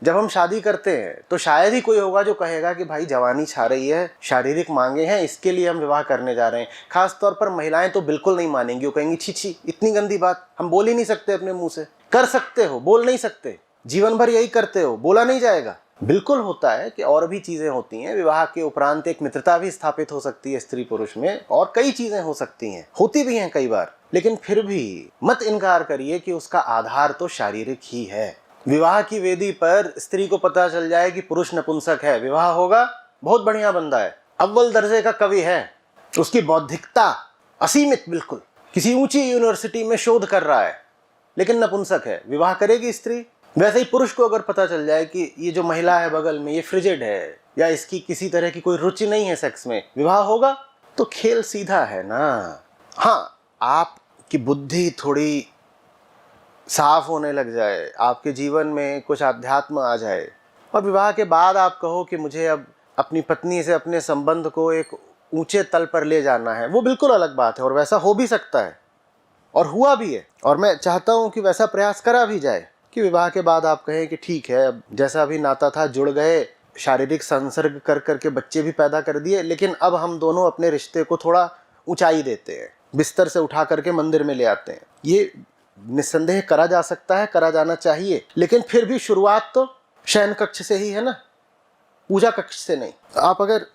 जब हम शादी करते हैं तो शायद ही कोई होगा जो कहेगा कि भाई जवानी छा रही है, शारीरिक मांगे हैं, इसके लिए हम विवाह करने जा रहे हैं। खास तौर पर महिलाएं तो बिल्कुल नहीं मानेंगी, वो कहेंगी छी छी, इतनी गंदी बात हम बोल ही नहीं सकते अपने मुंह से। कर सकते हो, बोल नहीं सकते, जीवन भर यही करते हो, बोला नहीं जाएगा। बिल्कुल होता है कि और भी चीजें होती हैं, विवाह के उपरांत एक मित्रता भी स्थापित हो सकती है स्त्री पुरुष में, और कई चीजें हो सकती हैं, होती भी हैं कई बार। लेकिन फिर भी मत इनकार करिए कि उसका आधार तो शारीरिक ही है। विवाह की वेदी पर स्त्री को पता चल जाए कि पुरुष नपुंसक है, विवाह होगा, बहुत बढ़िया बंदा है, अव्वल दर्जे का कवि है, उसकी बौद्धिकता असीमित, बिल्कुल किसी ऊंची यूनिवर्सिटी में शोध कर रहा है, लेकिन नपुंसक है, विवाह करेगी स्त्री? वैसे ही पुरुष को अगर पता चल जाए कि ये जो महिला है बगल में ये फ्रिजिड है, या इसकी किसी तरह की कोई रुचि नहीं है सेक्स में, विवाह होगा? तो खेल सीधा है ना। हाँ, आपकी बुद्धि थोड़ी साफ होने लग जाए, आपके जीवन में कुछ आध्यात्म आ जाए, और विवाह के बाद आप कहो कि मुझे अब अपनी पत्नी से अपने संबंध को एक ऊंचे तल पर ले जाना है, वो बिल्कुल अलग बात है, और वैसा हो भी सकता है और हुआ भी है। और मैं चाहता हूं कि वैसा प्रयास करा भी जाए कि विवाह के बाद आप कहें कि ठीक है, अब जैसा भी नाता था जुड़ गए, शारीरिक संसर्ग कर करके बच्चे भी पैदा कर दिए, लेकिन अब हम दोनों अपने रिश्ते को थोड़ा ऊंचाई देते हैं, बिस्तर से उठा करके मंदिर में ले आते हैं। ये निस्संदेह करा जा सकता है, करा जाना चाहिए, लेकिन फिर भी शुरुआत तो शयन कक्ष से ही है ना, पूजा कक्ष से नहीं। आप अगर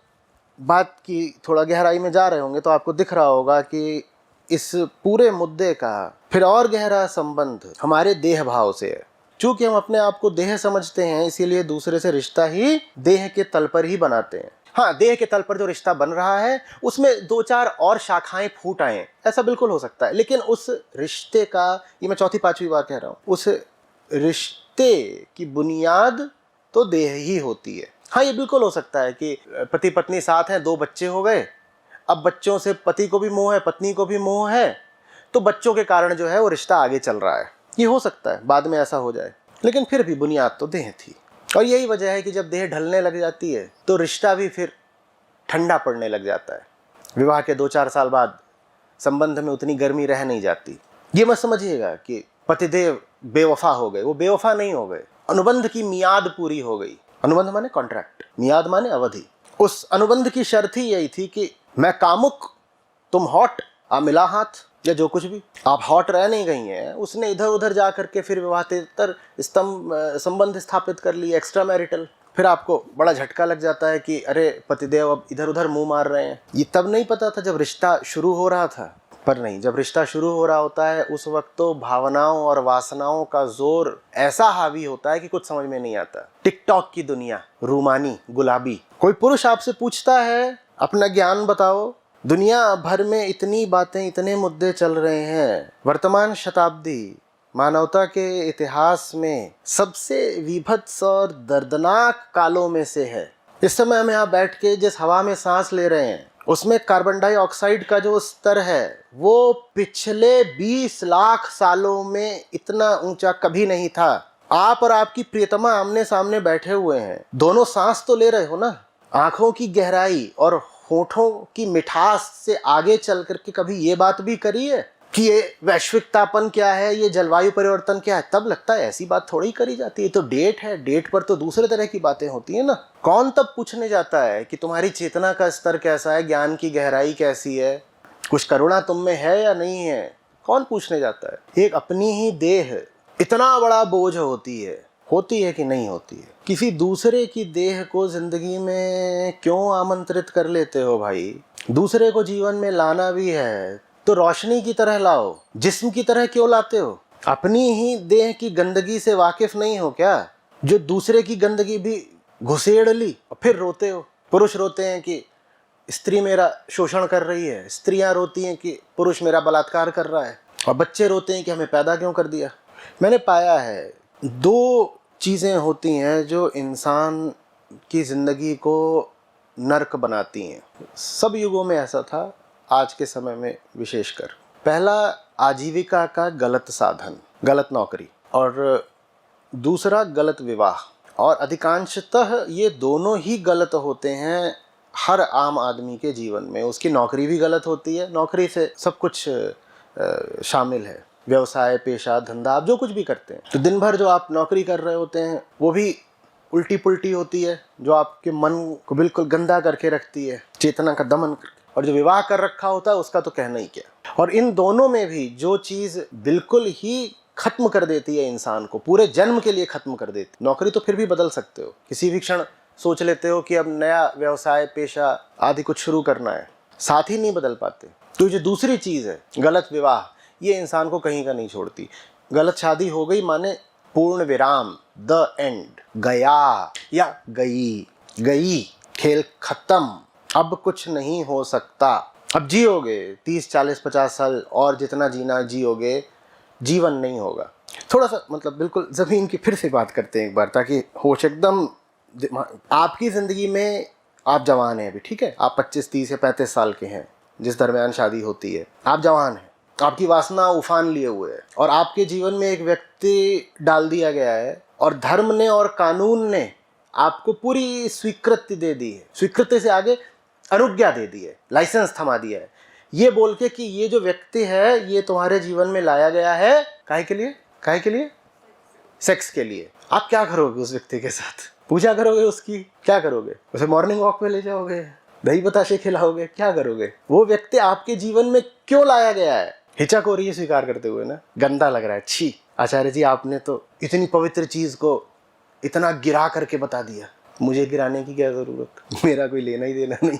बात की थोड़ा गहराई में जा रहे होंगे तो आपको दिख रहा होगा कि इस पूरे मुद्दे का फिर और गहरा संबंध हमारे देह भाव से है। चूंकि हम अपने आप को देह समझते हैं, इसीलिए दूसरे से रिश्ता ही देह के तल पर ही बनाते हैं। हाँ, देह के तल पर जो रिश्ता बन रहा है उसमें दो चार और शाखाएं फूट आए, ऐसा बिल्कुल हो सकता है, लेकिन उस रिश्ते का, ये मैं चौथी पांचवी बार कह रहा हूँ, उस रिश्ते की बुनियाद तो देह ही होती है। हाँ, ये बिल्कुल हो सकता है कि पति पत्नी साथ हैं, 2 बच्चे हो गए, अब बच्चों से पति को भी मोह है, पत्नी को भी मोह है, तो बच्चों के कारण जो है वो रिश्ता आगे चल रहा है। ये हो सकता है बाद में ऐसा हो जाए, लेकिन फिर भी बुनियाद तो देह थी। और यही वजह है कि जब देह ढलने लग जाती है तो रिश्ता भी फिर ठंडा पड़ने लग जाता है। विवाह के 2-4 साल बाद संबंध में उतनी गर्मी रह नहीं जाती। ये मत समझिएगा कि पतिदेव बेवफा हो गए, वो बेवफा नहीं हो गए, अनुबंध की मियाद पूरी हो गई। अनुबंध माने कॉन्ट्रैक्ट, मियाद माने अवधि। उस अनुबंध की शर्त ही यही थी कि मैं कामुक, तुम हॉट, आ मिला हाथ, या जो कुछ भी। आप हॉट रह नहीं गई हैं, उसने इधर उधर जा करके फिर विवाहेतर संबंध स्थापित कर लिए, एक्स्ट्रा मैरिटल। फिर आपको बड़ा झटका लग जाता है कि अरे पतिदेव अब इधर उधर मुंह मार रहे हैं। ये तब नहीं पता था जब रिश्ता शुरू हो रहा था, पर नहीं, जब रिश्ता शुरू हो रहा होता है उस वक्त तो भावनाओं और वासनाओं का जोर ऐसा हावी होता है कि कुछ समझ में नहीं आता। टिकटॉक की दुनिया, रूमानी, गुलाबी। कोई पुरुष आपसे पूछता है अपना ज्ञान बताओ, दुनिया भर में इतनी बातें, इतने मुद्दे चल रहे हैं, वर्तमान शताब्दी मानवता के इतिहास में सबसे विभत्स और दर्दनाक कालों में से है। इस समय हम यहाँ बैठ के जिस हवा में सांस ले रहे हैं उसमें कार्बन डाइऑक्साइड का जो स्तर है वो पिछले 20 लाख सालों में इतना ऊंचा कभी नहीं था। आप और आपकी प्रियतमा आमने सामने बैठे हुए हैं, दोनों सांस तो ले रहे हो ना। आंखों की गहराई और होठों की मिठास से आगे चल करके कभी ये बात भी करी है कि ये वैश्विक तापन क्या है, ये जलवायु परिवर्तन क्या है? तब लगता है ऐसी बात थोड़ी करी जाती है, तो डेट है, डेट पर तो दूसरे तरह की बातें होती है ना। कौन तब पूछने जाता है कि तुम्हारी चेतना का स्तर कैसा है, ज्ञान की गहराई कैसी है, कुछ करुणा तुम में है या नहीं है? कौन पूछने जाता है? एक अपनी ही देह इतना बड़ा बोझ होती है कि नहीं होती है? किसी दूसरे की देह को जिंदगी में क्यों आमंत्रित कर लेते हो भाई? दूसरे को जीवन में लाना भी है तो रोशनी की तरह लाओ, जिस्म की तरह क्यों लाते हो? अपनी ही देह की गंदगी से वाकिफ नहीं हो क्या, जो दूसरे की गंदगी भी घुसेड़ ली और फिर रोते हो? पुरुष रोते हैं कि स्त्री मेरा शोषण कर रही है, स्त्रियां रोती हैं कि पुरुष मेरा बलात्कार कर रहा है, और बच्चे रोते हैं कि हमें पैदा क्यों कर दिया। मैंने पाया है 2 चीज़ें होती हैं जो इंसान की ज़िंदगी को नर्क बनाती हैं। सब युगों में ऐसा था, आज के समय में विशेषकर। पहला, आजीविका का गलत साधन, गलत नौकरी, और दूसरा गलत विवाह। और अधिकांशतः ये दोनों ही गलत होते हैं हर आम आदमी के जीवन में। उसकी नौकरी भी गलत होती है, नौकरी से सब कुछ शामिल है, व्यवसाय, पेशा, धंधा, आप जो कुछ भी करते हैं। तो दिन भर जो आप नौकरी कर रहे होते हैं वो भी उल्टी पुल्टी होती है, जो आपके मन को बिल्कुल गंदा करके रखती है, चेतना का दमन करके, और जो विवाह कर रखा होता है उसका तो कहना ही क्या। और इन दोनों में भी जो चीज बिल्कुल ही खत्म कर देती है इंसान को, पूरे जन्म के लिए खत्म कर देती। नौकरी तो फिर भी बदल सकते हो, किसी भी क्षण सोच लेते हो कि अब नया व्यवसाय पेशा आदि कुछ शुरू करना है, साथ ही नहीं बदल पाते। तो जो दूसरी चीज है गलत विवाह, ये इंसान को कहीं का नहीं छोड़ती। गलत शादी हो गई माने पूर्ण विराम, द एंड, गया या गई, गई, खेल खत्म, अब कुछ नहीं हो सकता। अब जियोगे 30 40 50 साल और जितना जीना जियोगे, जीवन नहीं होगा। थोड़ा सा मतलब बिल्कुल जमीन की फिर से बात करते हैं एक बार, ताकि होश एकदम आपकी जिंदगी में। आप जवान हैं अभी, ठीक है, आप 25 30 या 35 साल के हैं जिस दरमियान शादी होती है। आप जवान हैं, आपकी वासना उफान लिए हुए है, और आपके जीवन में एक व्यक्ति डाल दिया गया है, और धर्म ने और कानून ने आपको पूरी स्वीकृति दे दी है, स्वीकृति से आगे अनुज्ञा दे दी है, लाइसेंस थमा दिया है, ये बोल के कि ये जो व्यक्ति है ये तुम्हारे जीवन में लाया गया है काहे के लिए, काहे के लिए, सेक्स के लिए। आप क्या करोगे उस व्यक्ति के साथ? पूजा करोगे उसकी? क्या करोगे? उसे मॉर्निंग वॉक पे ले जाओगे, दही बताशे खिलाओगे, क्या करोगे? वो व्यक्ति आपके जीवन में क्यों लाया गया है? हिचक हो रही है स्वीकार करते हुए ना, गंदा लग रहा है, छी आचार्य जी आपने तो इतनी पवित्र चीज को इतना गिरा करके बता दिया। मुझे गिराने की क्या जरूरत, मेरा कोई लेना ही देना नहीं।